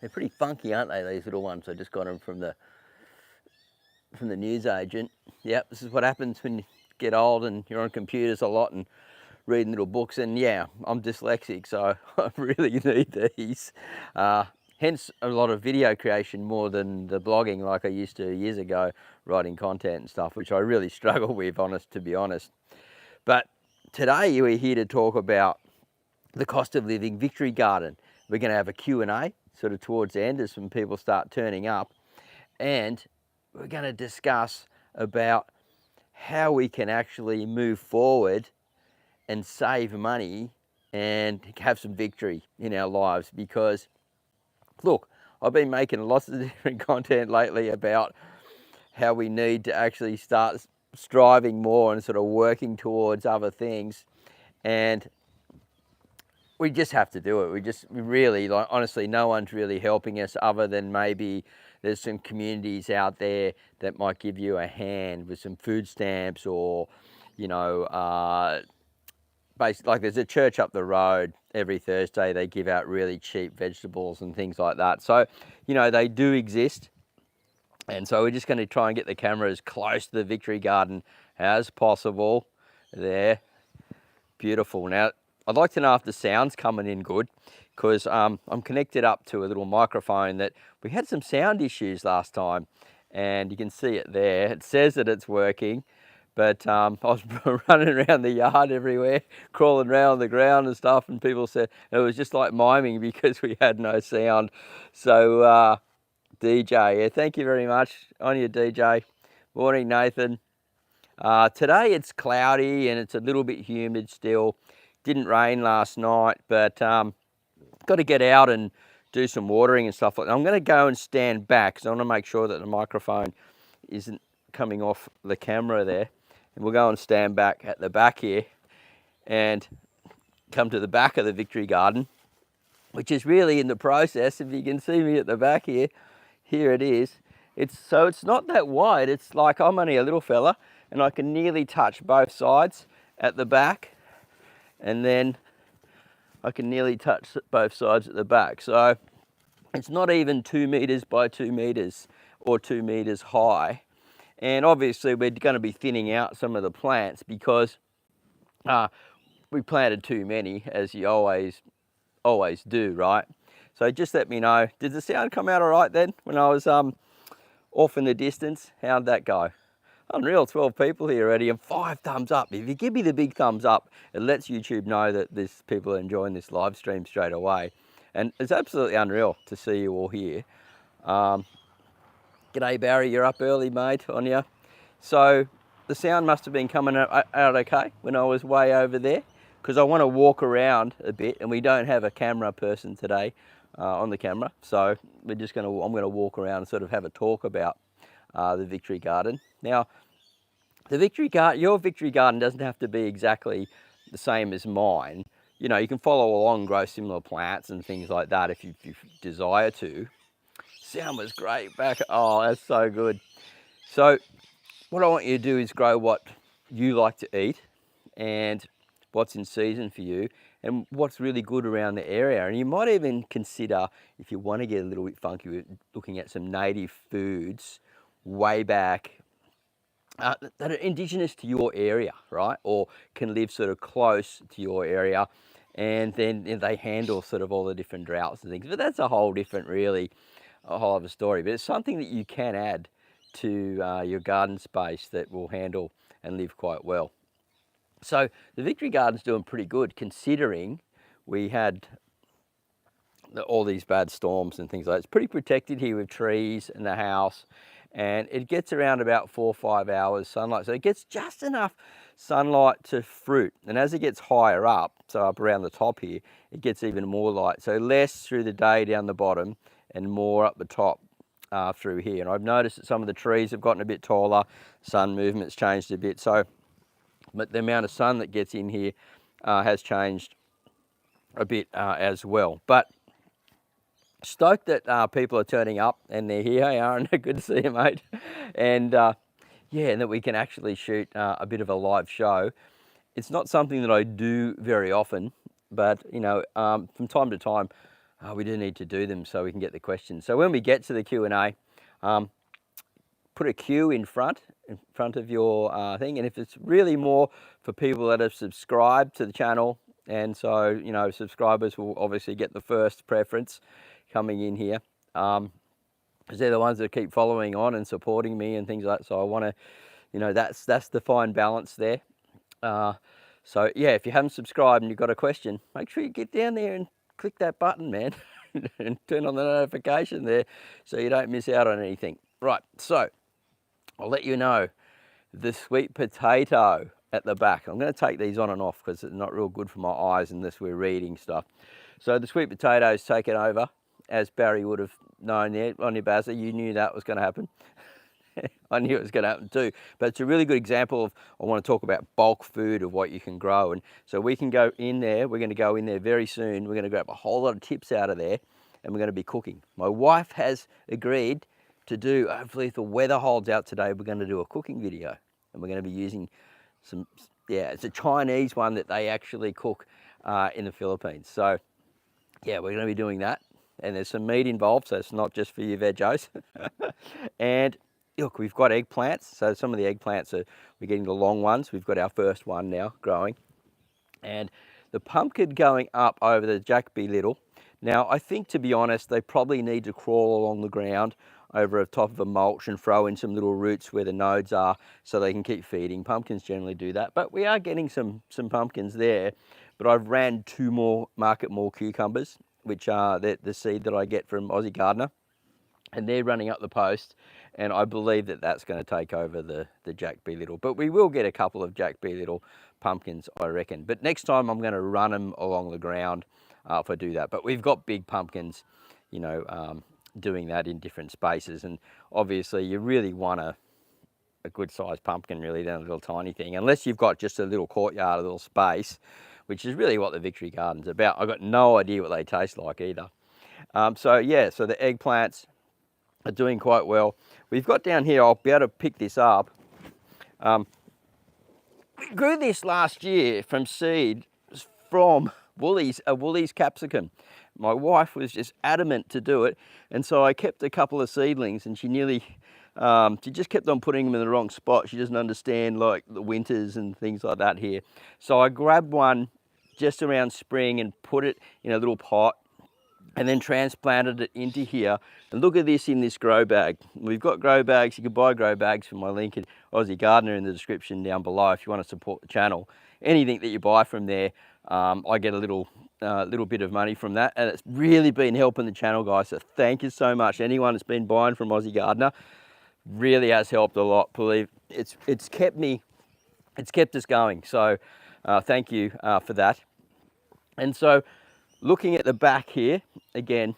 They're pretty funky, aren't they, these little ones? I just got them from the newsagent. Yep, this is what happens when you get old and you're on computers a lot and reading little books. And yeah, I'm dyslexic, so I really need these. Hence a lot of video creation more than the blogging like I used to years ago, writing content and stuff, which I really struggle with, to be honest. But today we're here to talk about the cost of living victory garden. We're going to have a Q&A sort of towards the end as some people start turning up, and we're going to discuss about how we can actually move forward and save money and have some victory in our lives. Because look, I've been making lots of different content lately about how we need to actually start striving more and sort of working towards other things, and we just have to do it. We really, like, honestly, no one's really helping us other than maybe there's some communities out there that might give you a hand with some food stamps, or, you know, basically, like there's a church up the road every Thursday, they give out really cheap vegetables and things like that. So, you know, they do exist. And so we're just going to try and get the camera as close to the victory garden as possible. There, beautiful. Now, I'd like to know if the sound's coming in good, because I'm connected up to a little microphone that we had some sound issues last time, and you can see it there. It says that it's working, but I was running around the yard everywhere, crawling around on the ground and stuff, and people said it was just like miming because we had no sound. So DJ, yeah, thank you very much. On you, DJ. Morning, Nathan. Today it's cloudy and it's a little bit humid still. Didn't rain last night, but got to get out and do some watering and stuff like that. I'm going to go and stand back because I want to make sure that the microphone isn't coming off the camera there. And we'll go and stand back at the back here and come to the back of the victory garden, which is really in the process. If you can see me at the back here, here it is. It's not that wide. It's like I'm only a little fella and I can nearly touch both sides at the back, and then I can nearly touch both sides at the back. So it's not even 2 meters by 2 meters or 2 meters high. And obviously we're going to be thinning out some of the plants because we planted too many, as you always do, right? So just let me know. Did the sound come out all right then when I was off in the distance? How'd that go? Unreal, 12 people here already and 5 thumbs up. If you give me the big thumbs up, it lets YouTube know that there's people enjoying this live stream straight away. And it's absolutely unreal to see you all here. G'day Barry, you're up early, mate, on you. So the sound must have been coming out okay when I was way over there, because I want to walk around a bit, and we don't have a camera person today on the camera. So I'm going to walk around and sort of have a talk about the victory garden. Now, your victory garden doesn't have to be exactly the same as mine. You know, you can follow along, grow similar plants and things like that if you desire to. Sound was great back. Oh, that's so good. So what I want you to do is grow what you like to eat and what's in season for you and what's really good around the area. And you might even consider, if you want to get a little bit funky, with looking at some native foods way back that are indigenous to your area, right? Or can live sort of close to your area, and then they handle sort of all the different droughts and things. But that's a whole different, really, a whole other story. But it's something that you can add to your garden space that will handle and live quite well. So the victory garden's doing pretty good, considering we had all these bad storms and things like that. It's pretty protected here with trees and the house, and it gets around about 4 or 5 hours sunlight. So it gets just enough sunlight to fruit. And as it gets higher up, so up around the top here, it gets even more light. So less through the day down the bottom and more up the top through here. And I've noticed that some of the trees have gotten a bit taller, sun movement's changed a bit. So but the amount of sun that gets in here has changed a bit as well. But stoked that people are turning up and they're here. Hey Aaron, good to see you, mate. And yeah, and that we can actually shoot a bit of a live show. It's not something that I do very often, but you know, from time to time, we do need to do them so we can get the questions. So when we get to the Q&A, put a Q in front of your thing, and if it's really more for people that have subscribed to the channel, and so, you know, subscribers will obviously get the first preference coming in here, because they're the ones that keep following on and supporting me and things like that. So I want to, you know, that's the fine balance there. So yeah, if you haven't subscribed and you've got a question, make sure you get down there and click that button, man, and turn on the notification there so you don't miss out on anything. Right, so I'll let you know the sweet potato at the back. I'm going to take these on and off because it's not real good for my eyes unless we're reading stuff. So the sweet potato's taken over, as Barry would have known there on your Bazza. You knew that was going to happen. I knew it was going to happen too, but it's a really good example of, I want to talk about bulk food of what you can grow. And so we can go in there, we're going to go in there very soon. We're going to grab a whole lot of tips out of there and we're going to be cooking. My wife has agreed to do, hopefully if the weather holds out today, we're going to do a cooking video and we're going to be using some, yeah, it's a Chinese one that they actually cook in the Philippines. So yeah, we're going to be doing that. And there's some meat involved, so it's not just for your veggies. And look, we've got eggplants. So some of the eggplants we're getting the long ones. We've got our first one now growing. And the pumpkin going up over the Jack B. Little. Now, I think, to be honest, they probably need to crawl along the ground over the top of a mulch and throw in some little roots where the nodes are so they can keep feeding. Pumpkins generally do that, but we are getting some pumpkins there. But I've ran 2 more Market More cucumbers, which are the seed that I get from Aussie Gardener. And they're running up the post, and I believe that that's going to take over the Jack B. Little. But we will get a couple of Jack B. Little pumpkins, I reckon. But next time I'm going to run them along the ground if I do that. But we've got big pumpkins, you know, doing that in different spaces. And obviously you really want a good sized pumpkin, really, than a little tiny thing. Unless you've got just a little courtyard, a little space, which is really what the Victory Garden's about. I've got no idea what they taste like either. So yeah, so the eggplants are doing quite well. We've got down here, I'll be able to pick this up. We grew this last year from seed from Woolies capsicum. My wife was just adamant to do it, and so I kept a couple of seedlings, and she just kept on putting them in the wrong spot. She doesn't understand like the winters and things like that here. So I grabbed one just around spring and put it in a little pot, and then transplanted it into here. And look at this in this grow bag. We've got grow bags. You can buy grow bags from my link at Aussie Gardener in the description down below if you want to support the channel. Anything that you buy from there, I get a little bit of money from that, and it's really been helping the channel, guys. So thank you so much. Anyone that's been buying from Aussie Gardener really has helped a lot. Believe it's kept us going. So thank you for that. And so, looking at the back here, again,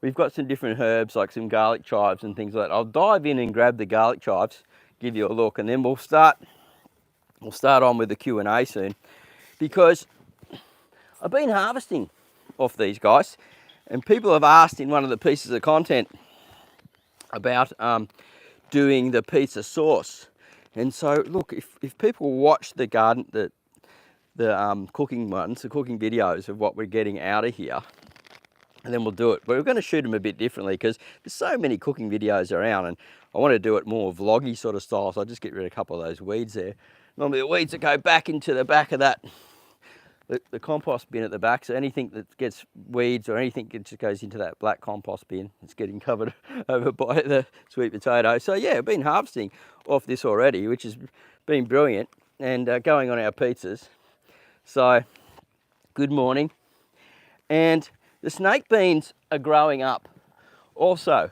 we've got some different herbs like some garlic chives and things like that. I'll dive in and grab the garlic chives, give you a look, and then we'll start on with the Q&A soon, because I've been harvesting off these guys, and people have asked in one of the pieces of content about doing the pizza sauce. And so, look, if people watch the garden, the cooking ones, the cooking videos of what we're getting out of here, and then we'll do it. But we're going to shoot them a bit differently because there's so many cooking videos around, and I want to do it more vloggy sort of style, so I'll just get rid of a couple of those weeds there. Normally the weeds that go back into the back of that, the compost bin at the back, so anything that gets weeds or anything that just goes into that black compost bin, it's getting covered over by the sweet potato. So yeah, I've been harvesting off this already, which has been brilliant, and going on our pizzas. So, good morning. And the snake beans are growing up also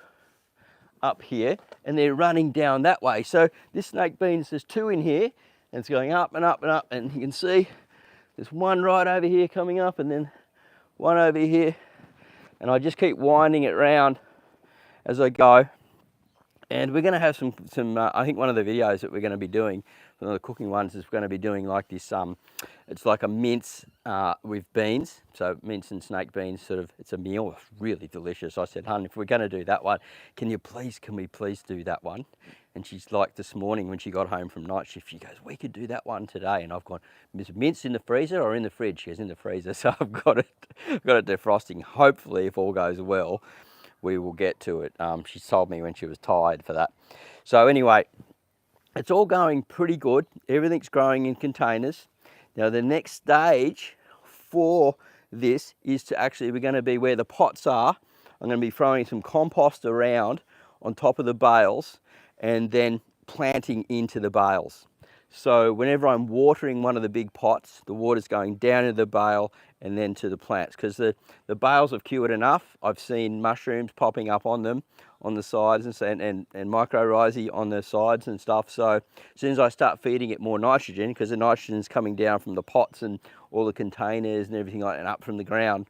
up here, and they're running down that way. So this snake beans, there's 2 in here, and it's going up and up and up, and you can see there's one right over here coming up, and then one over here, and I just keep winding it round as I go. And we're going to have some I think one of the videos that we're going to be doing, one of the cooking ones, is we're going to be doing like this, it's like a mince with beans, so mince and snake beans, sort of, it's a meal. It's really delicious. I said, hun, if we're going to do that one, can we please do that one? And she's like this morning when she got home from night shift, she goes, we could do that one today. And I've gone, Miss Mince in the freezer or in the fridge? She goes, in the freezer. So I've got it defrosting. Hopefully, if all goes well, we will get to it. She told me when she was tired for that. So anyway, it's all going pretty good. Everything's growing in containers. Now the next stage for this is to actually, we're going to be where the pots are. I'm going to be throwing some compost around on top of the bales and then planting into the bales. So whenever I'm watering one of the big pots, the water's going down into the bale and then to the plants, because the bales have cured enough. I've seen mushrooms popping up on them, on the sides, and mycorrhizae on the sides and stuff. So as soon as I start feeding it more nitrogen, because the nitrogen's coming down from the pots and all the containers and everything like that up from the ground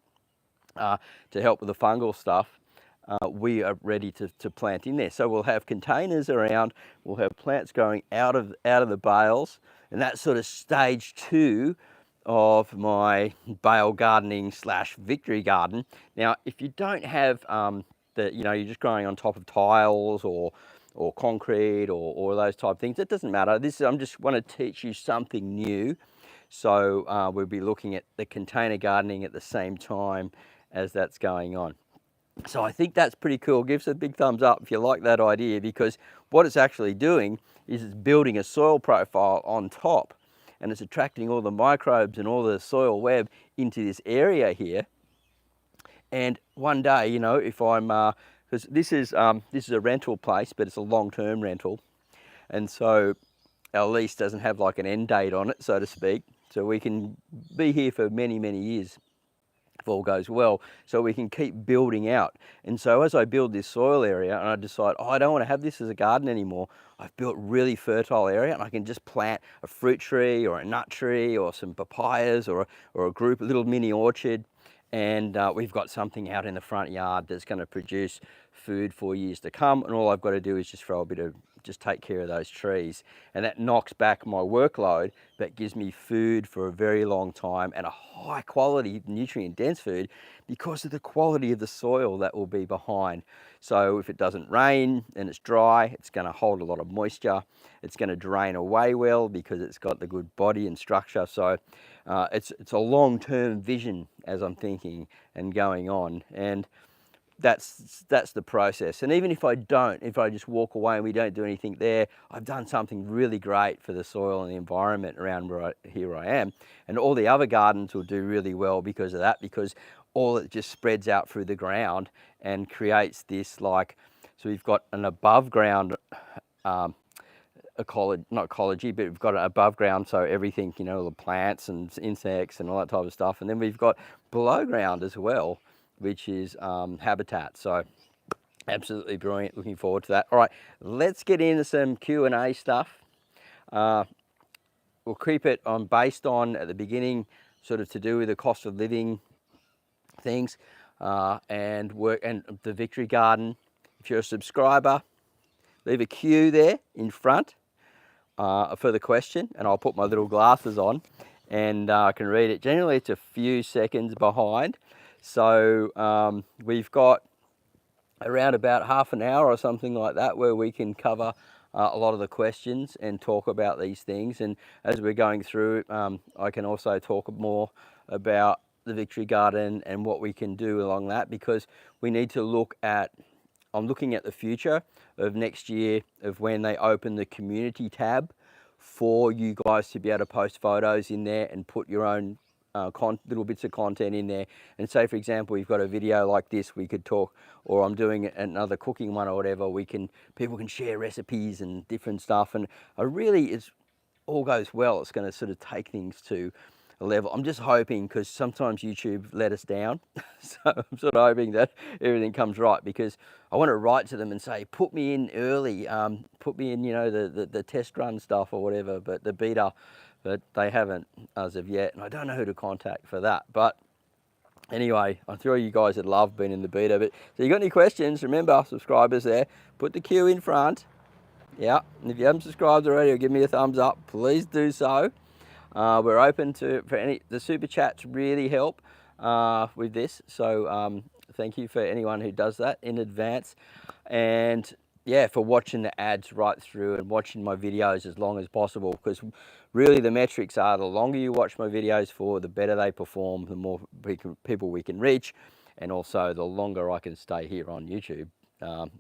to help with the fungal stuff, we are ready to plant in there. So we'll have containers around, we'll have plants going out of the bales, and that's sort of stage 2 of my bale gardening / victory garden. Now, if you don't have you're just growing on top of tiles or concrete or those type of things, it doesn't matter. I'm just want to teach you something new. So we'll be looking at the container gardening at the same time as that's going on. So I think that's pretty cool. Give us a big thumbs up if you like that idea, because what it's actually doing is it's building a soil profile on top, and it's attracting all the microbes and all the soil web into this area here. And one day, you know, if I'm, because this is a rental place, but it's a long-term rental, and so our lease doesn't have like an end date on it, so to speak. So we can be here for many, many years if all goes well, so we can keep building out. And so as I build this soil area and I decide, oh, I don't want to have this as a garden anymore, I've built really fertile area and I can just plant a fruit tree or a nut tree or some papayas or a little mini orchard, and we've got something out in the front yard that's going to produce food for years to come. And all I've got to do is just take care of those trees, and that knocks back my workload, but gives me food for a very long time, and a high quality nutrient dense food because of the quality of the soil that will be behind. So if it doesn't rain and it's dry, it's going to hold a lot of moisture. It's going to drain away well because it's got the good body and structure. So it's a long-term vision as I'm thinking and going on, and that's the process. And even if I just walk away and we don't do anything there, I've done something really great for the soil and the environment around here I am. And all the other gardens will do really well because of that, because all it just spreads out through the ground and creates this, like, so we've got an above ground not ecology, but we've got an above ground, so everything, you know, the plants and insects and all that type of stuff. And then we've got below ground as well, which is habitat. So absolutely brilliant. Looking forward to that. All right, let's get into some Q&A stuff. We'll keep it on based on at the beginning, sort of to do with the cost of living things and work and the Victory Garden. If you're a subscriber, leave a Q there in front for the question, and I'll put my little glasses on and I can read it. Generally, it's a few seconds behind. So we've got around about half an hour or something like that where we can cover a lot of the questions and talk about these things. And as we're going through, I can also talk more about the Victory Garden and what we can do along that, because we need to look at, I'm looking at the future of next year, of when they open the community tab for you guys to be able to post photos in there and put your own little bits of content in there. And say, for example, we've got a video like this, we could talk, or I'm doing another cooking one or whatever, people can share recipes and different stuff. And all goes well, it's going to sort of take things to a level. I'm just hoping, because sometimes YouTube let us down. So I'm sort of hoping that everything comes right, because I want to write to them and say, put me in early, put me in, you know, the test run stuff or whatever, but the beta, but they haven't as of yet, and I don't know who to contact for that. But anyway, I'm sure you guys would love being in the beta. But so you got any questions, remember, subscribers there, put the Q in front. Yeah, and if you haven't subscribed already or give me a thumbs up, please do so. We're open the super chats really help with this. So thank you for anyone who does that in advance. And yeah, for watching the ads right through and watching my videos as long as possible, because really the metrics are the longer you watch my videos for, the better they perform, the more people we can reach, and also the longer I can stay here on YouTube. Um,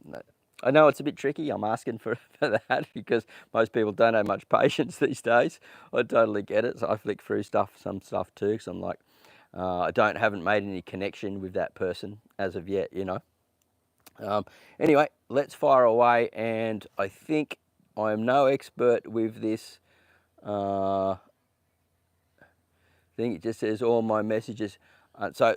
I know it's a bit tricky. I'm asking for that because most people don't have much patience these days. I totally get it. So I flick through some stuff too, because I'm like, haven't made any connection with that person as of yet, you know. Anyway, let's fire away, and I think I am no expert with this. I think it just says all my messages. So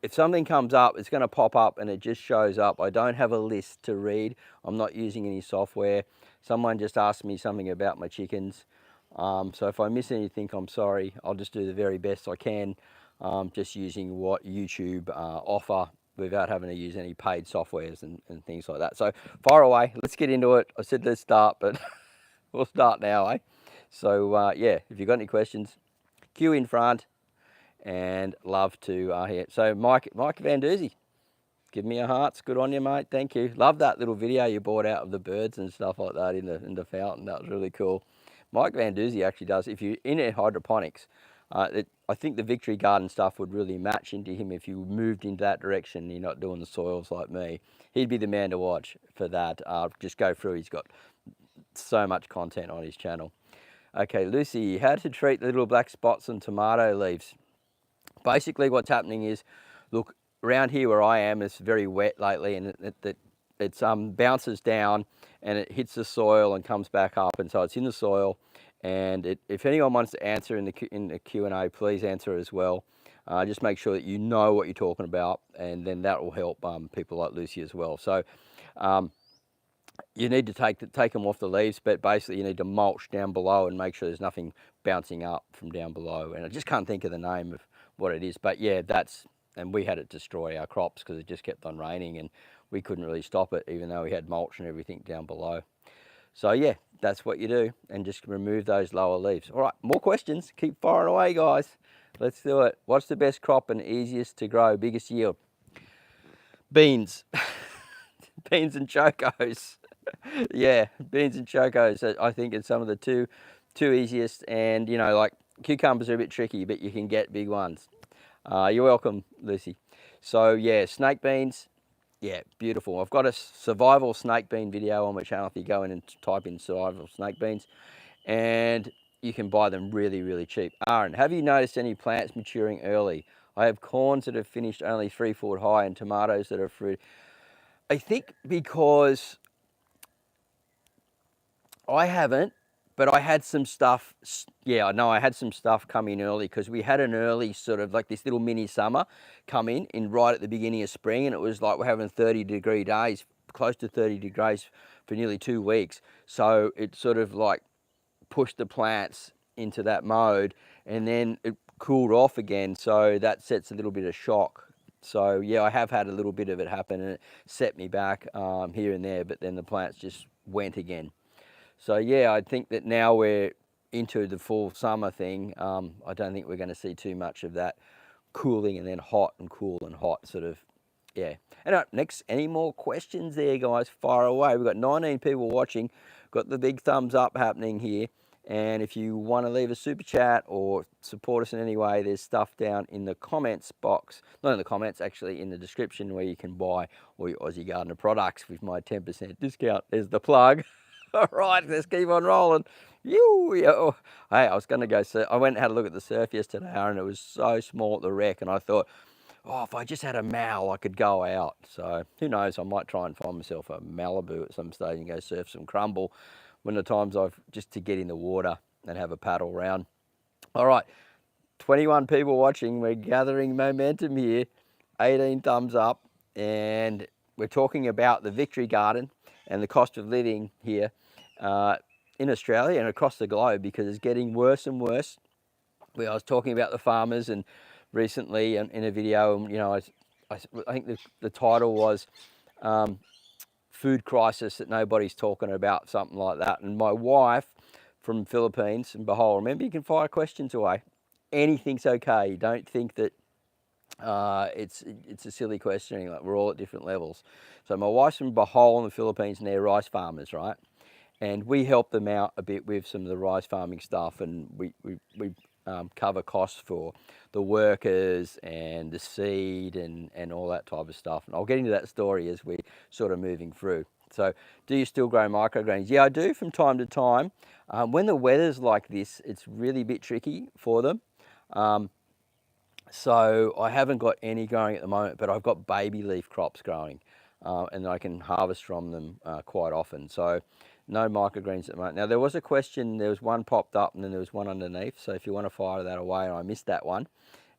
if something comes up, it's going to pop up and it just shows up. I don't have a list to read. I'm not using any software. Someone just asked me something about my chickens. So if I miss anything, I'm sorry. I'll just do the very best I can, just using what YouTube offer without having to use any paid softwares and things like that. So fire away. Let's get into it. I said let's start, but we'll start now, eh? So yeah, if you've got any questions, queue in front, and love to hear. So Mike Van Doozy, give me a hearts. Good on you, mate. Thank you. Love that little video you brought out of the birds and stuff like that in the fountain. That was really cool. Mike Van Doozy actually does. If you're in hydroponics, I think the Victory Garden stuff would really match into him if you moved into that direction. And you're not doing the soils like me. He'd be the man to watch for that. Just go through. He's got so much content on his channel. Okay, Lucy, how to treat the little black spots on tomato leaves. Basically what's happening is, look, around here where I am, it's very wet lately, and it bounces down and it hits the soil and comes back up, and so it's in the soil. And if anyone wants to answer in the Q&A, please answer as well. Just make sure that you know what you're talking about, and then that will help people like Lucy as well. So you need to take them off the leaves, but basically you need to mulch down below and make sure there's nothing bouncing up from down below. And I just can't think of the name of what it is, but yeah, and we had it destroy our crops because it just kept on raining and we couldn't really stop it, even though we had mulch and everything down below. So yeah, that's what you do, and just remove those lower leaves. All right, more questions. Keep firing away, guys. Let's do it. What's the best crop and easiest to grow, biggest yield? Beans. Beans and chocos. Yeah, beans and chocos, I think, it's some of the two easiest. And you know, like cucumbers are a bit tricky, but you can get big ones. You're welcome, Lucy. So yeah, snake beans, yeah, beautiful. I've got a survival snake bean video on my channel if you go in and type in survival snake beans, and you can buy them really, really cheap. Aaron, have you noticed any plants maturing early? I have corns that have finished only 3 foot high and tomatoes that are fruit. I think because I haven't, but I had some stuff. Yeah, I know I had some stuff come in early because we had an early sort of like this little mini summer come in right at the beginning of spring, and it was like we're having 30-degree days, close to 30 degrees for nearly 2 weeks. So it sort of like pushed the plants into that mode, and then it cooled off again. So that sets a little bit of shock. So yeah, I have had a little bit of it happen, and it set me back here and there, but then the plants just went again. So yeah, I think that now we're into the full summer thing. I don't think we're going to see too much of that cooling and then hot and cool and hot sort of, yeah. And next, any more questions there, guys? Fire away. We've got 19 people watching. Got the big thumbs up happening here. And if you want to leave a super chat or support us in any way, there's stuff down in the comments box. Not in the comments, actually, in the description, where you can buy all your Aussie Gardener products with my 10% discount. There's the plug. All right, let's keep on rolling. Yo. Hey, I was going to go surf. I went and had a look at the surf yesterday, Aaron. It was so small at the wreck, and I thought, oh, if I just had a mal, I could go out. So who knows? I might try and find myself a Malibu at some stage and go surf some crumble when the times I've just to get in the water and have a paddle round. All right, 21 people watching. We're gathering momentum here. 18 thumbs up, and we're talking about the Victory Garden and the cost of living here in Australia and across the globe, because it's getting worse and worse. I was talking about the farmers, and recently in a video, and you know, I think the title was food crisis that nobody's talking about, something like that. And my wife from Philippines, and behold, remember, you can fire questions away. Anything's okay. Don't think that It's a silly question. Like, we're all at different levels. So my wife's from Bohol in the Philippines, and they're rice farmers, right? And we help them out a bit with some of the rice farming stuff, and we cover costs for the workers and the seed and all that type of stuff. And I'll get into that story as we sort of moving through. So, do you still grow microgreens? Yeah, I do from time to time. When the weather's like this, it's really a bit tricky for them. So I haven't got any growing at the moment, but I've got baby leaf crops growing, and I can harvest from them quite often. So no microgreens at the moment. Now there was a question, there was one popped up and then there was one underneath. So if you want to fire that away and I missed that one,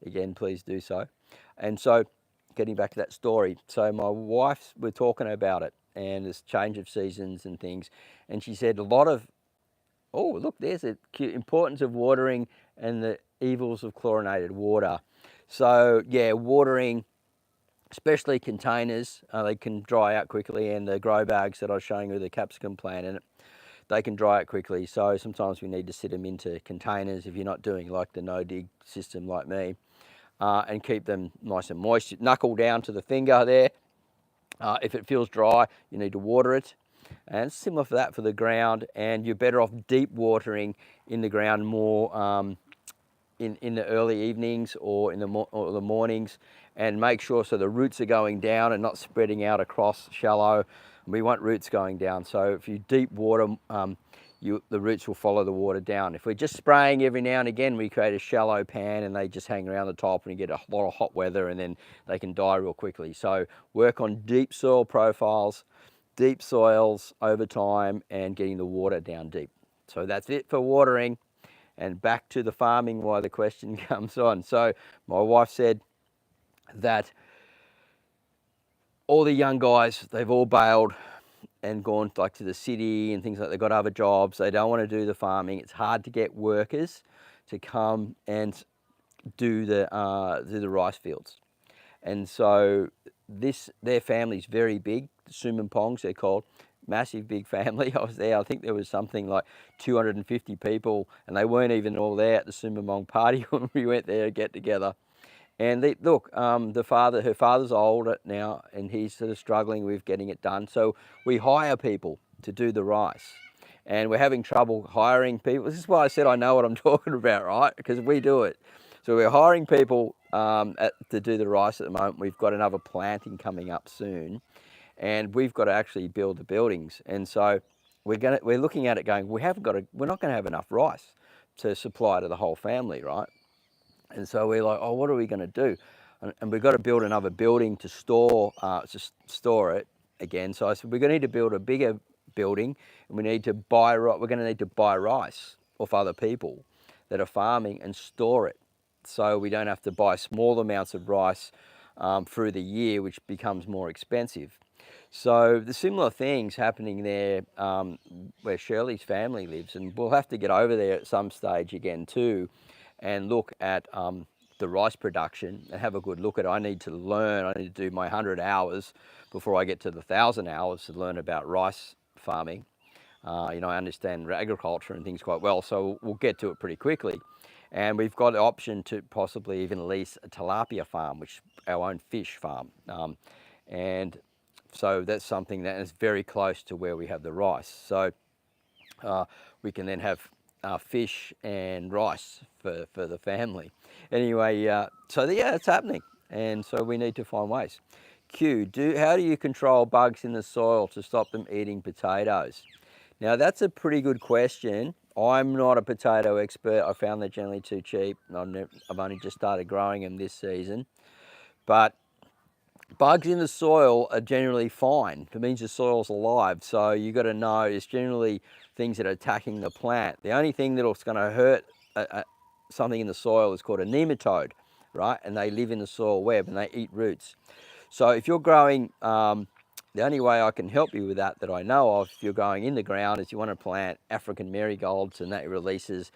again, please do so. And so getting back to that story, so my wife, we're talking about it and this change of seasons and things. And she said a lot of, oh, look, there's the importance of watering and the evils of chlorinated water. So yeah, watering, especially containers, they can dry out quickly, and the grow bags that I was showing you with the capsicum plant in it, they can dry out quickly. So sometimes we need to sit them into containers if you're not doing like the no-dig system like me, and keep them nice and moist. Knuckle down to the finger there. If it feels dry, you need to water it. And it's similar for that for the ground, and you're better off deep watering in the ground more in the early evenings or in the mornings, and make sure so the roots are going down and not spreading out across shallow. We want roots going down, so if you deep water, the roots will follow the water down. If we're just spraying every now and again, we create a shallow pan and they just hang around the top, and you get a lot of hot weather and then they can die real quickly. So work on deep soil profiles, deep soils over time, and getting the water down deep. So that's it for watering. And back to the farming, why the question comes on. So my wife said that all the young guys, they've all bailed and gone like to the city and things like that. They've got other jobs. They don't want to do the farming. It's hard to get workers to come and do the rice fields. And so their family's very big, the Sumanpongs they're called, massive big family. I was there, I think there was something like 250 people, and they weren't even all there at the Sumamong party when we went there to get together. And look, her father's older now, and he's sort of struggling with getting it done. So we hire people to do the rice, and we're having trouble hiring people. This is why I said I know what I'm talking about, right? Because we do it. So we're hiring people to do the rice at the moment. We've got another planting coming up soon, and we've got to actually build the buildings. And so we're looking at it going, we're not going to have enough rice to supply to the whole family, right? And so we're like, oh, what are we going to do? And we've got to build another building to store it again. So I said, we're going to need to build a bigger building, and we're going to need to buy rice off other people that are farming and store it, so we don't have to buy small amounts of rice through the year, which becomes more expensive. So the similar things happening there where Shirley's family lives, and we'll have to get over there at some stage again too, and look at the rice production and have a good look at it. I need to do my 100 hours before I get to the 1,000 hours to learn about rice farming. I understand agriculture and things quite well, so we'll get to it pretty quickly. And we've got the option to possibly even lease a tilapia farm, which our own fish farm. And so that's something that is very close to where we have the rice. So we can then have fish and rice for the family. Anyway, it's happening. And so we need to find ways. How do you control bugs in the soil to stop them eating potatoes? Now that's a pretty good question. I'm not a potato expert. I found they're generally too cheap. I've only just started growing them this season. But bugs in the soil are generally fine. It means the soil's alive. So you've got to know it's generally things that are attacking the plant. The only thing that's going to hurt something in the soil is called a nematode, right? And they live in the soil web and they eat roots. So if you're growing, the only way I can help you with that I know of, if you're going in the ground, is you want to plant African marigolds, and that releases,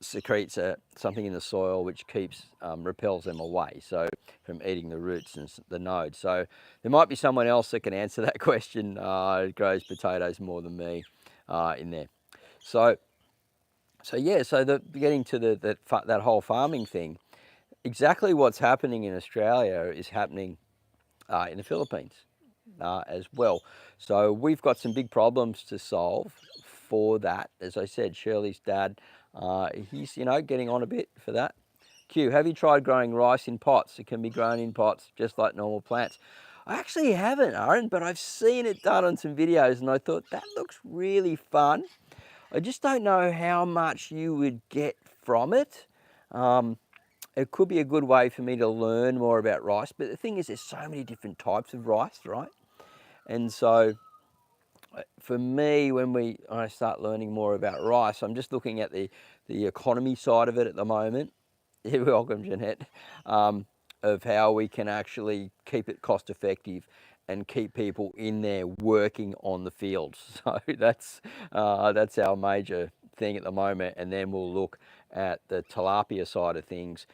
secretes something in the soil which repels them away, so from eating the roots and the nodes. So there might be someone else that can answer that question, grows potatoes more than me in there. So getting to that whole farming thing, exactly what's happening in Australia is happening in the Philippines as well. So we've got some big problems to solve for that. As I said, Shirley's dad, he's, you know, getting on a bit for that. Q, have you tried growing rice in pots? It can be grown in pots just like normal plants. I actually haven't, Aaron, but I've seen it done on some videos and I thought that looks really fun. I just don't know how much you would get from it. It could be a good way for me to learn more about rice, but the thing is there's so many different types of rice, right? And so for me, when I start learning more about rice, I'm just looking at the economy side of it at the moment. You're welcome, Jeanette. Of how we can actually keep it cost effective and keep people in there working on the fields. So that's our major thing at the moment. And then we'll look at the tilapia side of things.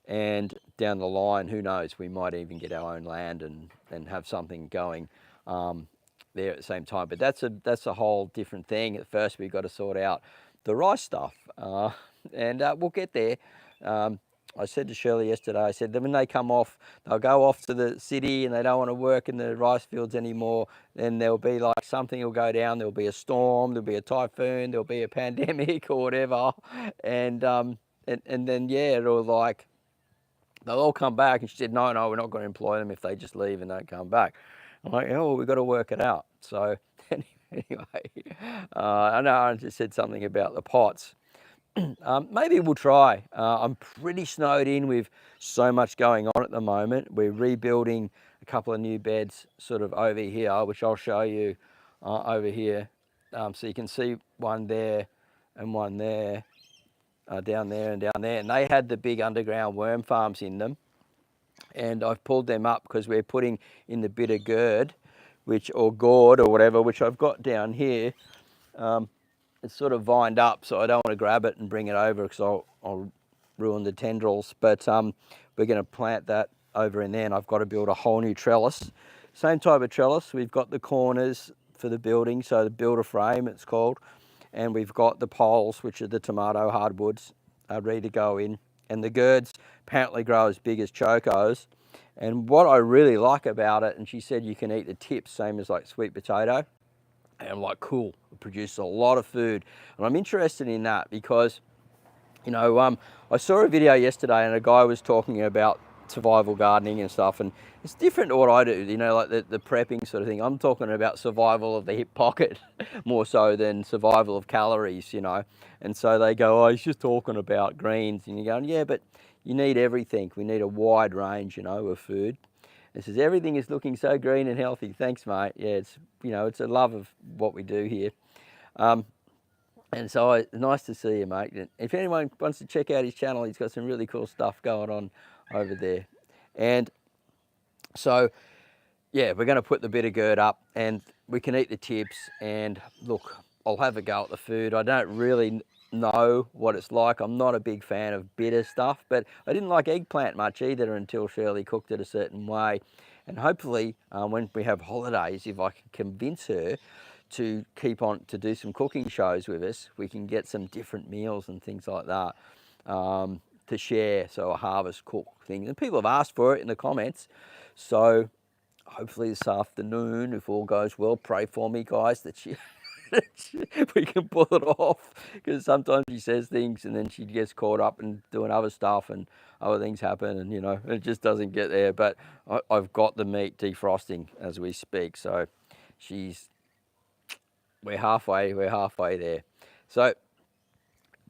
And down the line, who knows, we might even get our own land and have something going there at the same time. But that's a whole different thing. At first, we've got to sort out the rice stuff, and we'll get there. I said to Shirley yesterday, I said that when they come off, they'll go off to the city and they don't want to work in the rice fields anymore. Then there'll be like something will go down. There'll be a storm, there'll be a typhoon, there'll be a pandemic or whatever, and then yeah, it'll like they'll all come back. And she said, no, we're not going to employ them if they just leave and don't come back. I'm like, oh, we've got to work it out. So anyway, I know I just said something about the pots. Maybe we'll try. I'm pretty snowed in with so much going on at the moment. We're rebuilding a couple of new beds sort of over here, which I'll show you over here. So you can see one there and one there, down there and down there. And they had the big underground worm farms in them. And I've pulled them up because we're putting in the bit of gourd, or gourd or whatever, which I've got down here. It's sort of vined up, so I don't want to grab it and bring it over because I'll ruin the tendrils. But we're going to plant that over in there, and I've got to build a whole new trellis. Same type of trellis. We've got the corners for the building, so the builder frame it's called, and we've got the poles, which are the tomato hardwoods, ready to go in. And the gourds apparently grow as big as chocos. And what I really like about it, and she said you can eat the tips, same as like sweet potato. And I'm like, cool, it produces a lot of food. And I'm interested in that because, you know, I saw a video yesterday and a guy was talking about survival gardening and stuff, and it's different to what I do, you know, like the prepping sort of thing. I'm talking about survival of the hip pocket more so than survival of calories, you know. And so they go, oh, he's just talking about greens. And you're going, yeah, but you need everything. We need a wide range, you know, of food. It says, everything is looking so green and healthy. Thanks, mate. Yeah, it's, you know, it's a love of what we do here. And so it's nice to see you, mate. And if anyone wants to check out his channel, he's got some really cool stuff going on over there. And so, yeah, we're going to put the bit of gourd up and we can eat the tips. And look, I'll have a go at the food. I don't really know what it's like. I'm not a big fan of bitter stuff, but I didn't like eggplant much either until Shirley cooked it a certain way. And hopefully when we have holidays, if I can convince her to keep on to do some cooking shows with us, we can get some different meals and things like that to share. So a harvest cook thing, and people have asked for it in the comments. So hopefully this afternoon, if all goes well, pray for me, guys, that she we can pull it off, because sometimes she says things and then she gets caught up in doing other stuff and other things happen, and you know, it just doesn't get there. But I've got the meat defrosting as we speak, so we're halfway there. So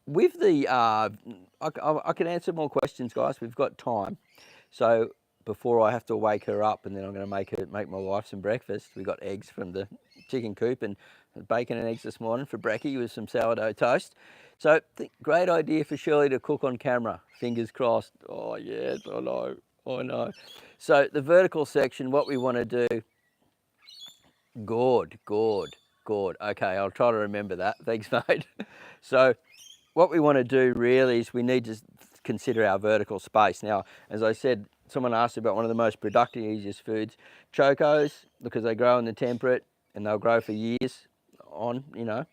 with the I can answer more questions, guys. We've got time. So before I have to wake her up, and then I'm going to make my wife some breakfast. We got eggs from the chicken coop and bacon and eggs this morning for brekkie with some sourdough toast. So great idea for Shirley to cook on camera. Fingers crossed. Oh yes, I know. So the vertical section, what we want to do, gourd. Okay, I'll try to remember that. Thanks, mate. So what we want to do really is we need to consider our vertical space. Now, as I said, someone asked about one of the most productive, easiest foods, chocos, because they grow in the temperate and they'll grow for years on, you know.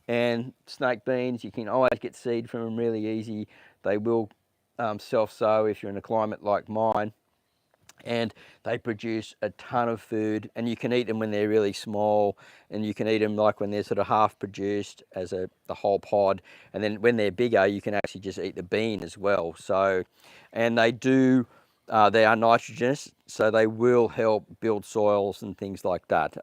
And snake beans, you can always get seed from them really easy. They will self-sow if you're in a climate like mine. And they produce a ton of food, and you can eat them when they're really small, and you can eat them like when they're sort of half produced as the whole pod, and then when they're bigger you can actually just eat the bean as well. So, and they are nitrogenous, so they will help build soils and things like that.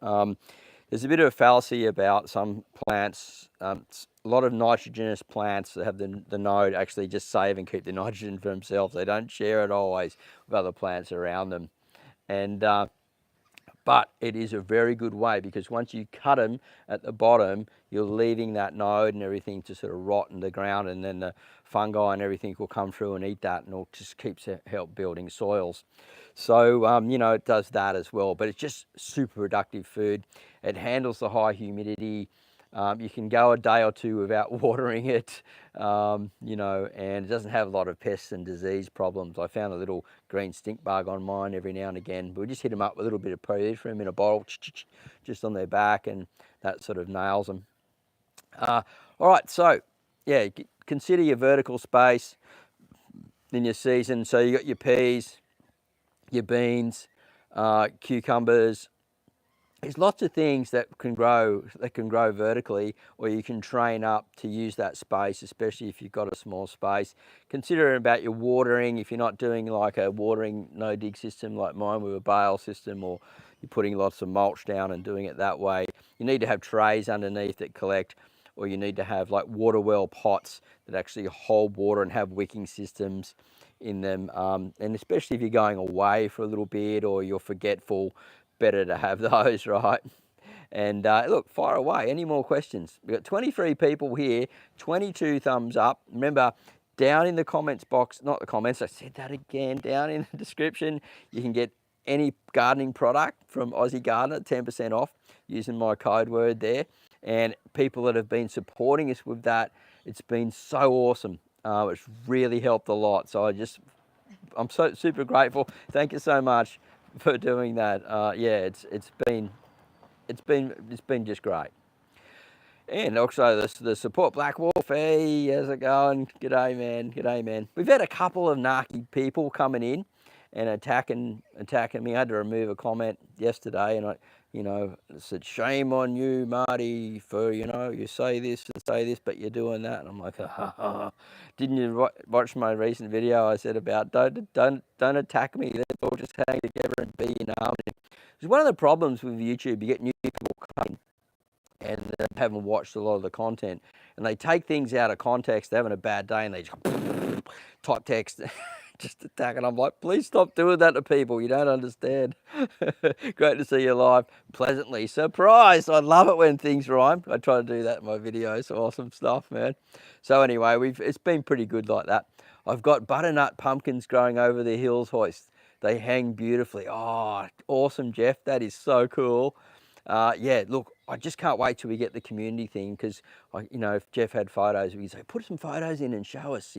There's a bit of a fallacy about some plants. A lot of nitrogenous plants that have the node actually just save and keep the nitrogen for themselves. They don't share it always with other plants around them. And but it is a very good way, because once you cut them at the bottom, you're leaving that node and everything to sort of rot in the ground, and then the fungi and everything will come through and eat that, and it just keeps help building soils. So, you know, it does that as well, but it's just super productive food. It handles the high humidity. You can go a day or two without watering it, you know, and it doesn't have a lot of pests and disease problems. I found a little green stink bug on mine every now and again, but we just hit them up with a little bit of permethrin in a bottle, just on their back, and that sort of nails them. All right, so yeah, consider your vertical space in your season. So you got your peas, your beans, cucumbers. There's lots of things that can grow vertically, or you can train up to use that space, especially if you've got a small space. Consider about your watering. If you're not doing like a watering no dig system like mine with a bale system, or you're putting lots of mulch down and doing it that way, you need to have trays underneath that collect, or you need to have like water well pots that actually hold water and have wicking systems in them. And especially if you're going away for a little bit or you're forgetful, better to have those, right? And look, fire away. Any more questions? We've got 23 people here, 22 thumbs up. Remember, down in the comments box, not the comments, I said that again, down in the description, you can get any gardening product from Aussie Gardener, 10% off, using my code word there. And people that have been supporting us with that, it's been so awesome. It's really helped a lot. So I'm so super grateful. Thank you so much for doing that. Yeah, it's been just great. And also the support Black Wolf. Hey, how's it going? G'day, man. G'day, man. We've had a couple of narky people coming in and attacking me. I had to remove a comment yesterday, and I said, shame on you, Marty, for, you say this and say this, but you're doing that. And I'm like, didn't you watch my recent video? I said about don't attack me. Let's all just hang together and be in harmony. It's one of the problems with YouTube. You get new people coming and they haven't watched a lot of the content, and they take things out of context. They're having a bad day and they just type text. Just attack, and I'm like, please stop doing that to people. You don't understand. Great to see you live. Pleasantly surprised. I love it when things rhyme. I try to do that in my videos. Awesome stuff, man. So anyway, it's been pretty good like that. I've got butternut pumpkins growing over the hills hoist. They hang beautifully. Oh, awesome, Jeff. That is so cool. Yeah, look, I just can't wait till we get the community thing, because, if Jeff had photos, we'd say, put some photos in and show us,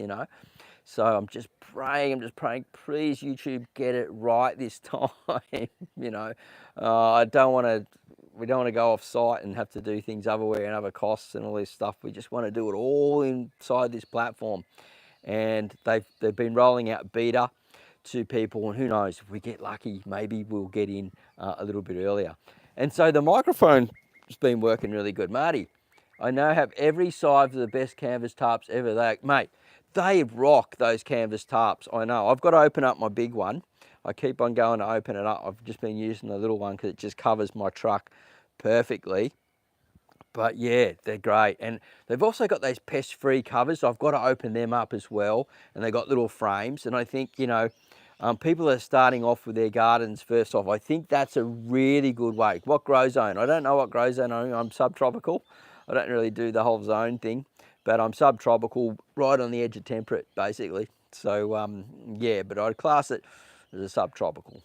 So I'm just praying, please YouTube, get it right this time. We don't want to go off site and have to do things otherwhere and other costs and all this stuff. We just want to do it all inside this platform. And they've been rolling out beta to people, and who knows, if we get lucky, maybe we'll get in a little bit earlier. And so the microphone has been working really good. Marty, I now have every size of the best canvas tarps ever. Mate, they rock, those canvas tarps. I know. I've got to open up my big one. I keep on going to open it up. I've just been using the little one because it just covers my truck perfectly. But yeah, they're great. And they've also got those pest-free covers, so I've got to open them up as well. And they've got little frames. And I think, people are starting off with their gardens first off. I think that's a really good way. What grow zone? I don't know what grow zone I'm subtropical. I don't really do the whole zone thing, but I'm subtropical, right on the edge of temperate, basically. So, yeah, but I'd class it as a subtropical.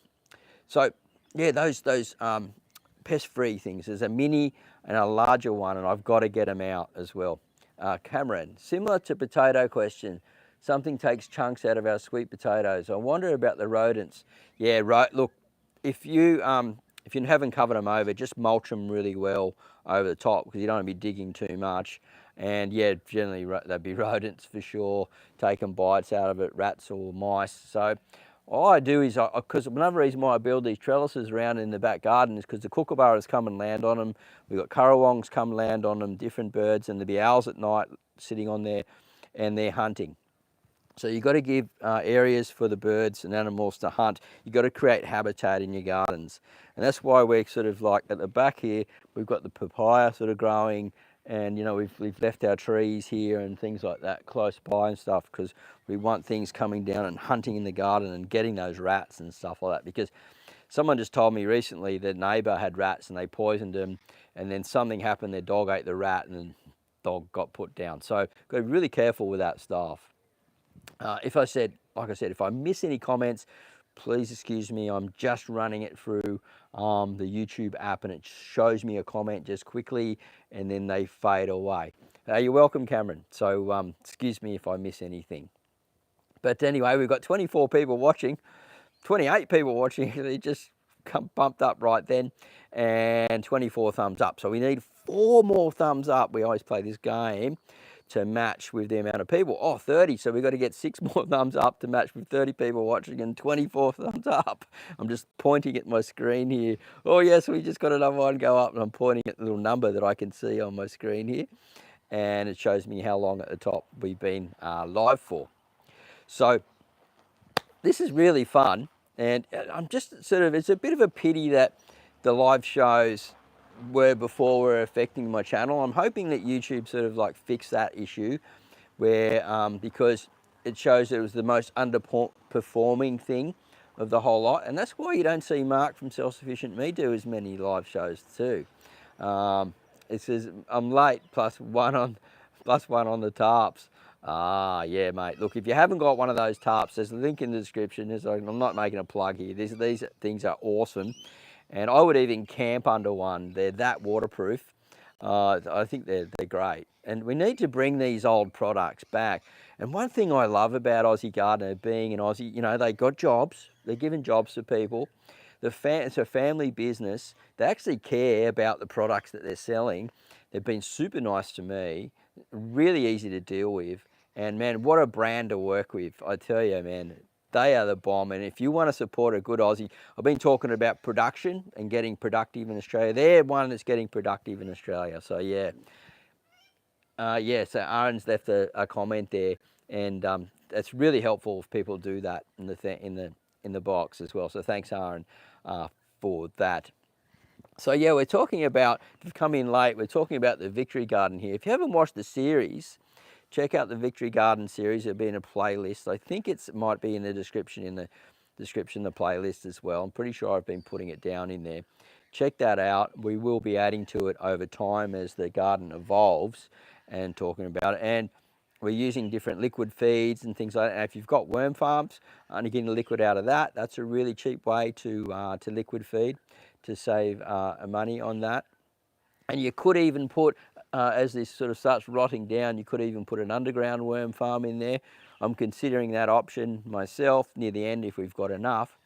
So, yeah, those pest-free things. There's a mini and a larger one, and I've got to get them out as well. Cameron, similar to potato question, something takes chunks out of our sweet potatoes. I wonder about the rodents. Yeah, right. Look, if you haven't covered them over, just mulch them really well over the top, because you don't want to be digging too much. And yeah, generally they'd be rodents for sure, taking bites out of it, rats or mice. So all I do is, because another reason why I build these trellises around in the back garden is because the kookaburras come and land on them. We've got currawongs come land on them, different birds, and there'll be owls at night sitting on there, and they're hunting. So you've got to give areas for the birds and animals to hunt. You've got to create habitat in your gardens. And that's why we're sort of like at the back here, we've got the papaya sort of growing, and you know, we've left our trees here and things like that close by and stuff, because we want things coming down and hunting in the garden and getting those rats and stuff like that. Because someone just told me recently their neighbour had rats and they poisoned them, and then something happened, their dog ate the rat and the dog got put down. So got to be really careful with that stuff. Like I said, if I miss any comments, please excuse me. I'm just running it through the YouTube app, and it shows me a comment just quickly, and then they fade away. You're welcome, Cameron. So excuse me if I miss anything. But anyway, we've got 24 people watching, 28 people watching. They just bumped up right then, and 24 thumbs up. So we need 4 more thumbs up. We always play this game to match with the amount of people. Oh, 30. So we've got to get 6 more thumbs up to match with 30 people watching and 24 thumbs up. I'm just pointing at my screen here. Oh, yes, we just got another one go up, and I'm pointing at the little number that I can see on my screen here. And it shows me how long at the top we've been live for. So this is really fun. And I'm just sort of, it's a bit of a pity that the live shows were affecting my channel. I'm hoping that YouTube sort of like fix that issue, where because it shows that it was the most underperforming thing of the whole lot, and that's why you don't see Mark from Self-Sufficient Me do as many live shows too. It says I'm late, +1 on the tarps. Yeah, mate. Look, if you haven't got one of those tarps, there's a link in the description. I'm not making a plug here. These things are awesome. And I would even camp under one. They're that waterproof. I think they're great. And we need to bring these old products back. And one thing I love about Aussie Gardener, being an Aussie, you know, they got jobs. They're giving jobs to people. It's a family business. They actually care about the products that they're selling. They've been super nice to me. Really easy to deal with. And man, what a brand to work with. I tell you, man. They are the bomb. And if you want to support a good Aussie, I've been talking about production and getting productive in Australia. They're one that's getting productive in Australia. So yeah. So Aaron's left a comment there, and it's really helpful if people do that in the box as well. So thanks, Aaron, for that. So yeah, we're talking about, if you've come in late, we're talking about the Victory Garden here. If you haven't watched the series, check out the Victory Garden series. It'll be in a playlist. I think it might be in the description, the playlist as well. I'm pretty sure I've been putting it down in there. Check that out. We will be adding to it over time as the garden evolves and talking about it. And we're using different liquid feeds and things like that. And if you've got worm farms and you're getting liquid out of that, that's a really cheap way to liquid feed, to save money on that. And you could even put, as this sort of starts rotting down, you could even put an underground worm farm in there. I'm considering that option myself near the end if we've got enough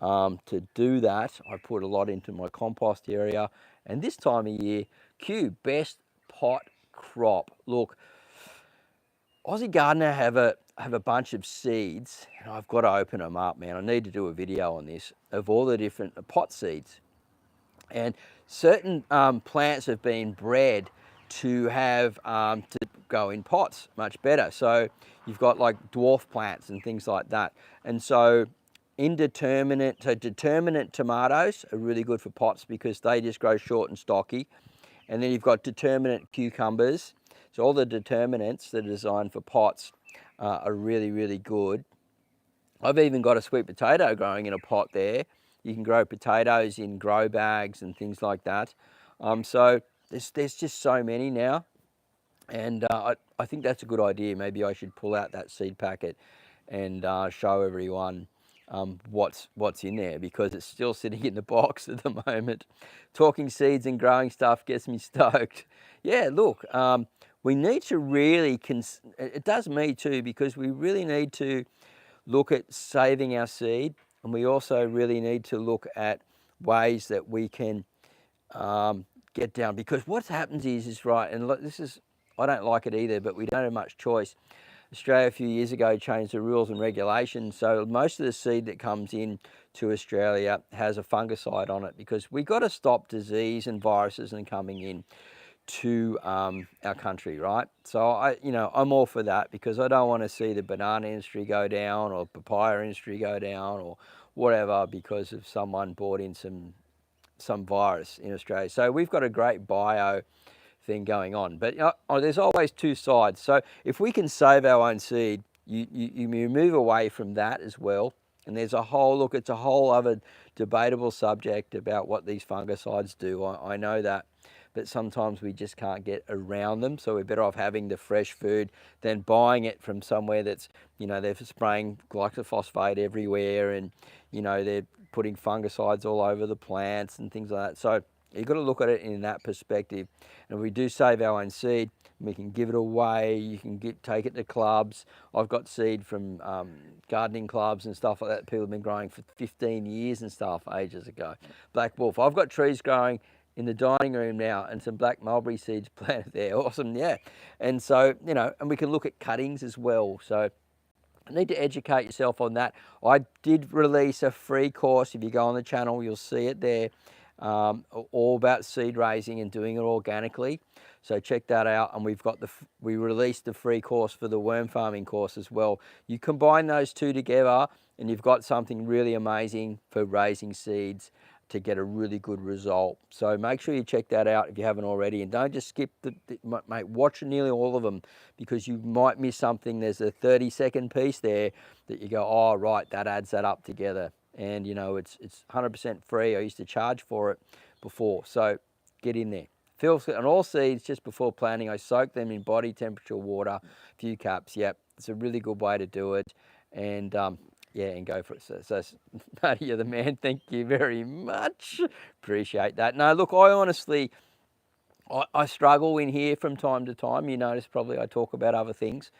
to do that. I put a lot into my compost area. And this time of year, best pot crop. Look, Aussie Gardener have a bunch of seeds, and I've got to open them up, man. I need to do a video on this, of all the different pot seeds. And certain plants have been bred to have to go in pots much better. So you've got like dwarf plants and things like that. And so determinate tomatoes are really good for pots because they just grow short and stocky. And then you've got determinate cucumbers. So all the determinants that are designed for pots are really, really good. I've even got a sweet potato growing in a pot there. You can grow potatoes in grow bags and things like that. So there's just so many now. And I think that's a good idea. Maybe I should pull out that seed packet and show everyone what's in there, because it's still sitting in the box at the moment. Talking seeds and growing stuff gets me stoked. Yeah, look, we need to really, it does me too, because we really need to look at saving our seed, and we also really need to look at ways that we can get down, because what happens is right, and look, this is, I don't like it either, but we don't have much choice. Australia a few years ago changed the rules and regulations, so most of the seed that comes in to Australia has a fungicide on it, because we've got to stop disease and viruses and coming in to our country, right? So I'm all for that, because I don't want to see the banana industry go down or papaya industry go down or whatever because of someone brought in some virus in Australia. So we've got a great bio thing going on, but there's always two sides. So if we can save our own seed, you move away from that as well. And there's a whole it's a whole other debatable subject about what these fungicides do. I know that, but sometimes we just can't get around them. So we're better off having the fresh food than buying it from somewhere that's, they're spraying glyphosate everywhere, and, they're putting fungicides all over the plants and things like that. So you've got to look at it in that perspective. And if we do save our own seed, we can give it away. You can take it to clubs. I've got seed from gardening clubs and stuff like that. People have been growing for 15 years and stuff ages ago. Black wolf. I've got trees growing in the dining room now and some black mulberry seeds planted there. Awesome, yeah. And so, and we can look at cuttings as well. So you need to educate yourself on that. I did release a free course. If you go on the channel, you'll see it there. All about seed raising and doing it organically. So check that out. And we released the free course for the worm farming course as well. You combine those two together and you've got something really amazing for raising seeds to get a really good result. So make sure you check that out if you haven't already, and don't just skip mate, watch nearly all of them, because you might miss something. There's a 30-second piece there that you go, oh right, that adds that up together. And it's 100% free. I used to charge for it before, so get in there. And all seeds, just before planting, I soak them in body temperature water, a few cups. Yep, it's a really good way to do it. And yeah, and go for it. So Matty, you're the man. Thank you very much. Appreciate that. No, look, I honestly, I struggle in here from time to time. You notice probably I talk about other things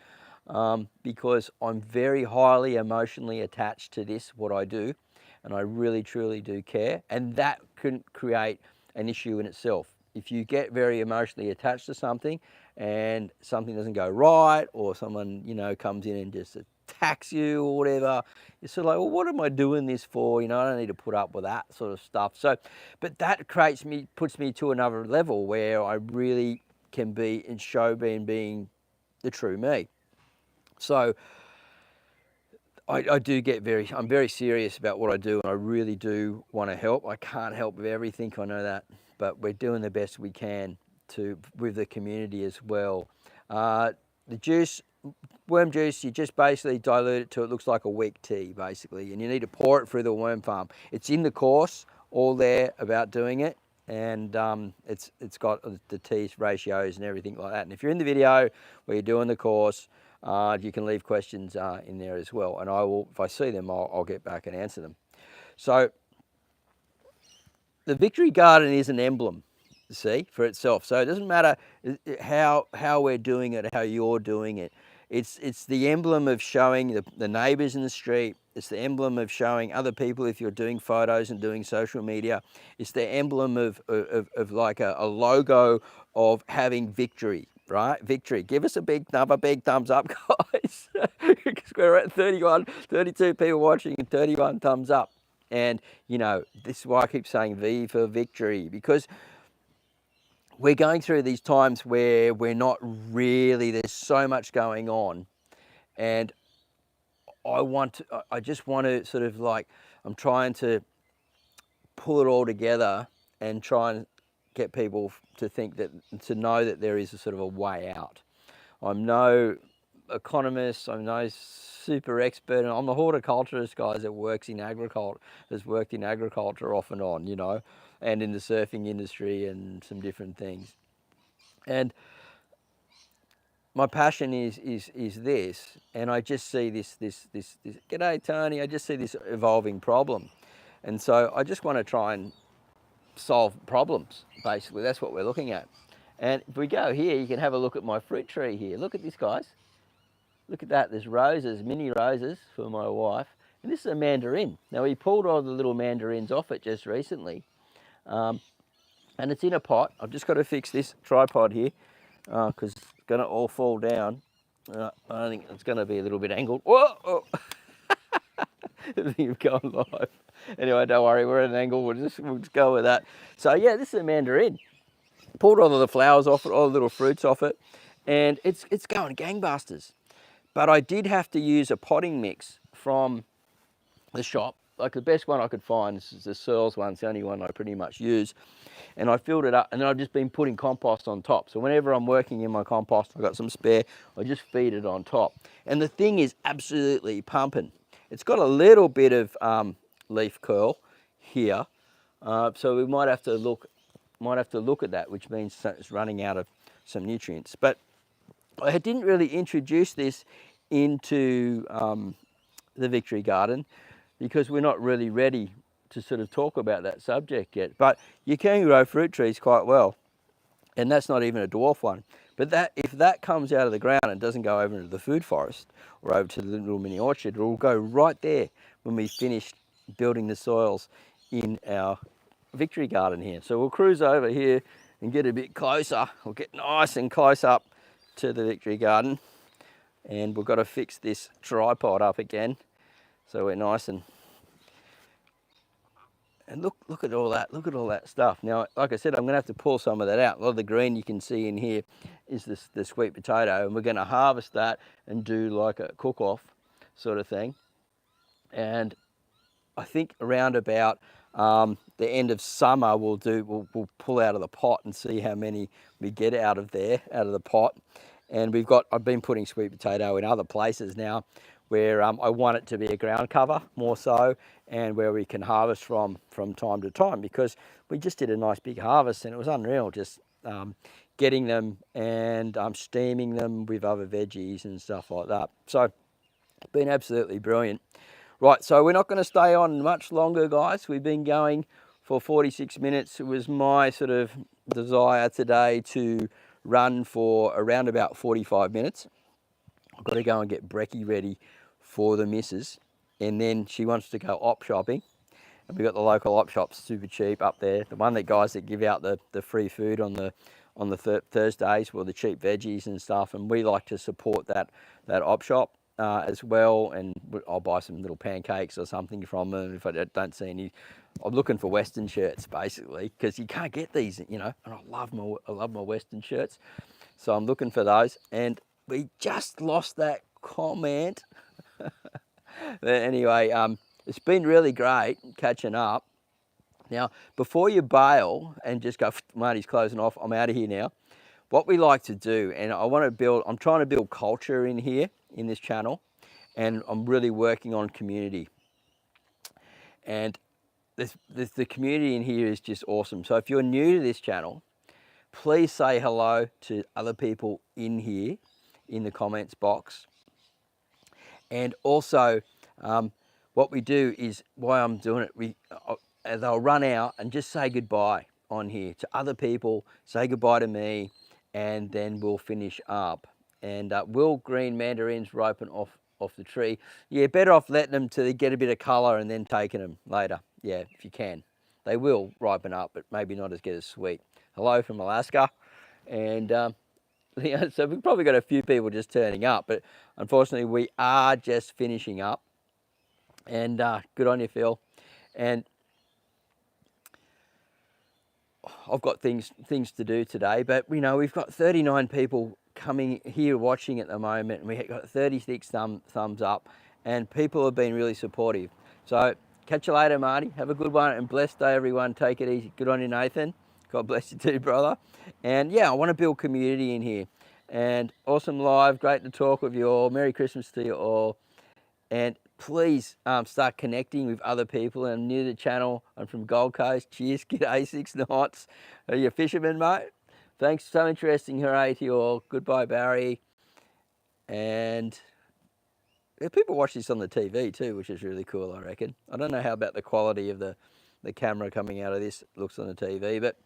because I'm very highly emotionally attached to this, what I do, and I really, truly do care. And that can create an issue in itself. If you get very emotionally attached to something and something doesn't go right, or someone, comes in and just attacks you or whatever, you're sort of like, well, what am I doing this for? I don't need to put up with that sort of stuff. So, but that puts me to another level where I really can be and show being the true me. So I do get I'm very serious about what I do, and I really do want to help. I can't help with everything, I know that, but we're doing the best we can with the community as well. The juice, worm juice, you just basically dilute it till it looks like a weak tea, basically, and you need to pour it through the worm farm. It's in the course, all there about doing it, and it's got the tea ratios and everything like that. And if you're in the video where you're doing the course, you can leave questions in there as well, and I will, if I see them, I'll get back and answer them. So the Victory Garden is an emblem, see, for itself. So it doesn't matter how we're doing it, how you're doing it. It's the emblem of showing the neighbours in the street. It's the emblem of showing other people if you're doing photos and doing social media. It's the emblem of like a logo of having victory, right? Victory. Give us another big thumbs up, guys, because we're at 32 people watching and 31 thumbs up. And, this is why I keep saying V for victory, because we're going through these times where we're not really, there's so much going on. And I just want to sort of like, I'm trying to pull it all together and try and get people to know that there is a sort of a way out. I'm no economist, I'm no super expert, and I'm a horticulturist, guys, that works in agriculture, has worked in agriculture off and on, and in the surfing industry and some different things. And my passion is this, and I just see this g'day Tony, I just see this evolving problem. And so I just want to try and solve problems, basically. That's what we're looking at. And if we go here, you can have a look at my fruit tree here. Look at this, guys. Look at that, there's roses, mini roses for my wife. And this is a mandarin. Now, we pulled all the little mandarins off it just recently. And it's in a pot. I've just got to fix this tripod here because going to all fall down. I think it's going to be a little bit angled. Whoa! Oh. I think you've gone live. Anyway, don't worry, we're at an angle. We'll just go with that. So yeah, this is a mandarin. Pulled all of the flowers off it, all the little fruits off it, and it's going gangbusters. But I did have to use a potting mix from the shop. Like the best one I could find is the Searles one. It's the only one I pretty much use. And I filled it up, and then I've just been putting compost on top. So whenever I'm working in my compost, I've got some spare, I just feed it on top. And the thing is absolutely pumping. It's got a little bit of leaf curl here, so we might have to look at that, which means it's running out of some nutrients. But I didn't really introduce this into the Victory Garden because we're not really ready to sort of talk about that subject yet. But you can grow fruit trees quite well, and that's not even a dwarf one. But that, if that comes out of the ground and doesn't go over into the food forest or over to the little mini orchard, it will go right there when we finish building the soils in our Victory Garden here. So we'll cruise over here and get a bit closer. We'll get nice and close up to the Victory Garden, and we've got to fix this tripod up again so we're nice and look at all that, look at all that stuff. Now, like I said, I'm going to have to pull some of that out. A lot of the green you can see in here is the sweet potato, and we're going to harvest that and do like a cook-off sort of thing. And I think around about the end of summer we'll pull out of the pot and see how many we get out of the pot. And I've been putting sweet potato in other places now where I want it to be a ground cover more so, and where we can harvest from time to time, because we just did a nice big harvest and it was unreal, just getting them and steaming them with other veggies and stuff like that. So it's been absolutely brilliant. Right, so we're not going to stay on much longer, guys. We've been going for 46 minutes. It was my sort of desire today to run for around about 45 minutes. I've got to go and get Brekkie ready for the missus, and then she wants to go op shopping. And we've got the local op shops, super cheap up there. The one that guys that give out the free food on the Thursdays, well, the cheap veggies and stuff, and we like to support that op shop as well. And I'll buy some little pancakes or something from them if I don't see any. I'm looking for Western shirts basically, because you can't get these, you know. And I love my Western shirts, so I'm looking for those. And we just lost that comment. But anyway, it's been really great catching up. Now, before you bail and just go, Marty's closing off, I'm out of here now. What we like to do, and I'm trying to build culture in here, in this channel, and I'm really working on community. And the community in here is just awesome. So if you're new to this channel, please say hello to other people in here, in the comments box. And also, what we do is, why I'm doing it, they'll run out and just say goodbye on here to other people, say goodbye to me, and then we'll finish up. And will green mandarins ripen off the tree? Yeah, better off letting them till they get a bit of colour and then taking them later. Yeah, if you can. They will ripen up, but maybe not as sweet. Hello from Alaska. And yeah, so we've probably got a few people just turning up, but unfortunately we are just finishing up. And good on you, Phil. And I've got things to do today, but you know, we've got 39 people coming here watching at the moment, and we've got 36 thumbs up, and people have been really supportive. So catch you later, Marty. Have a good one and blessed day, everyone. Take it easy. Good on you, Nathan. God bless you too, brother. And yeah, I want to build community in here. And awesome live. Great to talk with you all. Merry Christmas to you all. And please start connecting with other people. I'm new to the channel. I'm from Gold Coast. Cheers, g'day, 6 knots. Are you a fisherman, mate? Thanks, so interesting. Hooray to you all. Goodbye, Barry. And yeah, people watch this on the TV too, which is really cool, I reckon. I don't know how about the quality of the camera coming out of this looks on the TV, but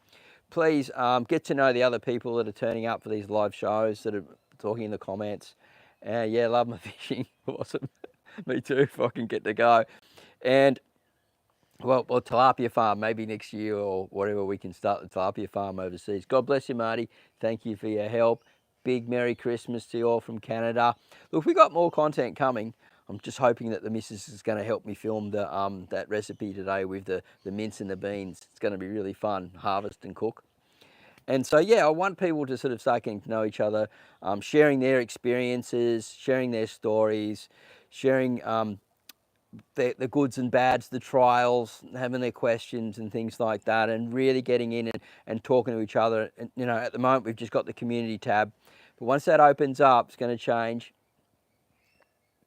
please get to know the other people that are turning up for these live shows, that are talking in the comments. Yeah, love my fishing. Awesome. Me too, if I can get to go. And well, tilapia farm, maybe next year or whatever, we can start the tilapia farm overseas. God bless you, Marty. Thank you for your help. big Merry Christmas to you all from Canada. Look, we got more content coming. I'm just hoping that the missus is going to help me film the that recipe today with the mince and the beans. It's going to be really fun, harvest and cook. And so, yeah, I want people to sort of start getting to know each other, sharing their experiences, sharing their stories, sharing the goods and bads, the trials, having their questions and things like that, and really getting in and talking to each other. And, you know, at the moment, we've just got the community tab. But once that opens up, it's going to change.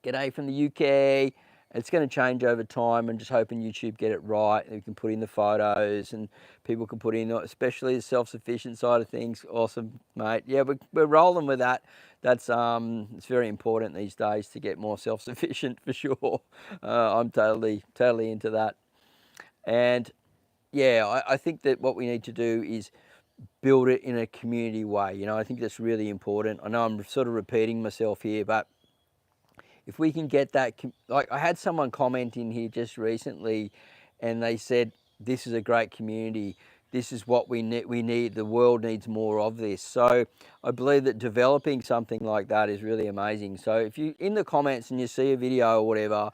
G'day from the UK. It's going to change over time, and just hoping YouTube get it right. And we can put in the photos and people can put in, especially the self-sufficient side of things. Awesome, mate. Yeah, we're rolling with that. That's it's very important these days to get more self-sufficient for sure. I'm totally into that. And yeah, I think that what we need to do is build it in a community way. You know, I think that's really important. I know I'm sort of repeating myself here, but if we can get that, like I had someone comment in here just recently and they said, this is a great community. This is what we need. The world needs more of this. So I believe that developing something like that is really amazing. So if you, in the comments and you see a video or whatever,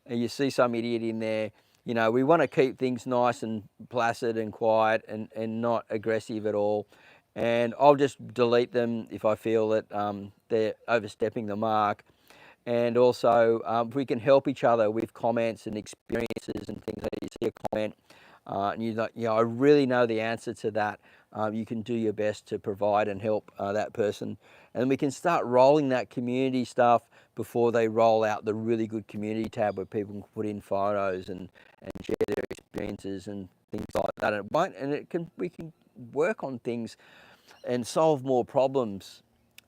and you see some idiot in there, you know, we want to keep things nice and placid and quiet and not aggressive at all. And I'll just delete them if I feel that they're overstepping the mark. And also, if we can help each other with comments and experiences and things, like you see a comment and you're like, you know, I really know the answer to that, you can do your best to provide and help that person. And we can start rolling that community stuff before they roll out the really good community tab where people can put in photos and share their experiences and things like that. And we can work on things and solve more problems.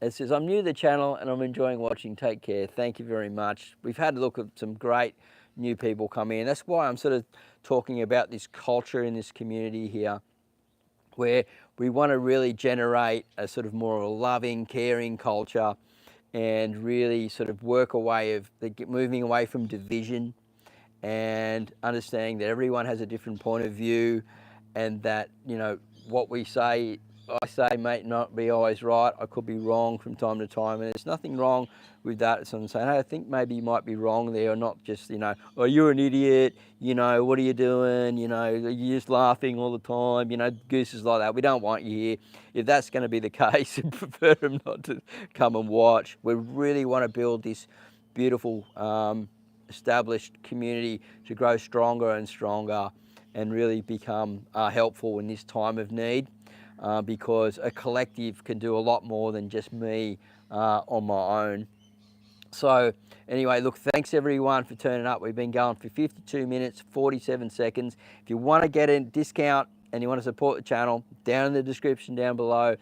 It says, I'm new to the channel and I'm enjoying watching. Take care. Thank you very much. We've had a look at some great new people come in. That's why I'm sort of talking about this culture in this community here, where we want to really generate a sort of more of a loving, caring culture and really sort of work a way of moving away from division and understanding that everyone has a different point of view, and that, you know, what we say, I say, may not be always right. I could be wrong from time to time, and there's nothing wrong with that. So I'm saying, hey, I think maybe you might be wrong there, or not just, you know, oh, you're an idiot, you know, what are you doing, you know, you're just laughing all the time, you know, gooses like that. We don't want you here. If that's going to be the case, I prefer them not to come and watch. We really want to build this beautiful established community to grow stronger and stronger and really become helpful in this time of need. Because a collective can do a lot more than just me on my own. So anyway, look, thanks everyone for turning up. We've been going for 52 minutes, 47 seconds. If you want to get a discount and you want to support the channel, down in the description down below,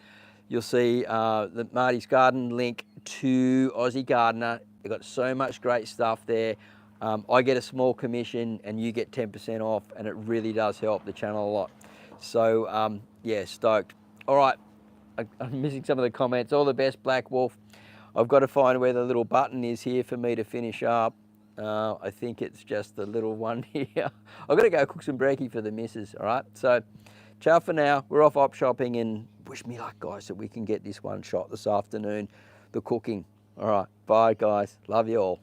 you'll see the Martys Garden link to Aussie Gardener. They've got so much great stuff there. I get a small commission and you get 10% off, and it really does help the channel a lot. So yeah, stoked. All right, I'm missing some of the comments. All the best, Black Wolf. I've got to find where the little button is here for me to finish up. I think it's just the little one here. I've got to go cook some brekkie for the missus, all right? So ciao for now. We're off op shopping, and wish me luck, guys, that we can get this one shot this afternoon, the cooking. All right, bye, guys. Love you all.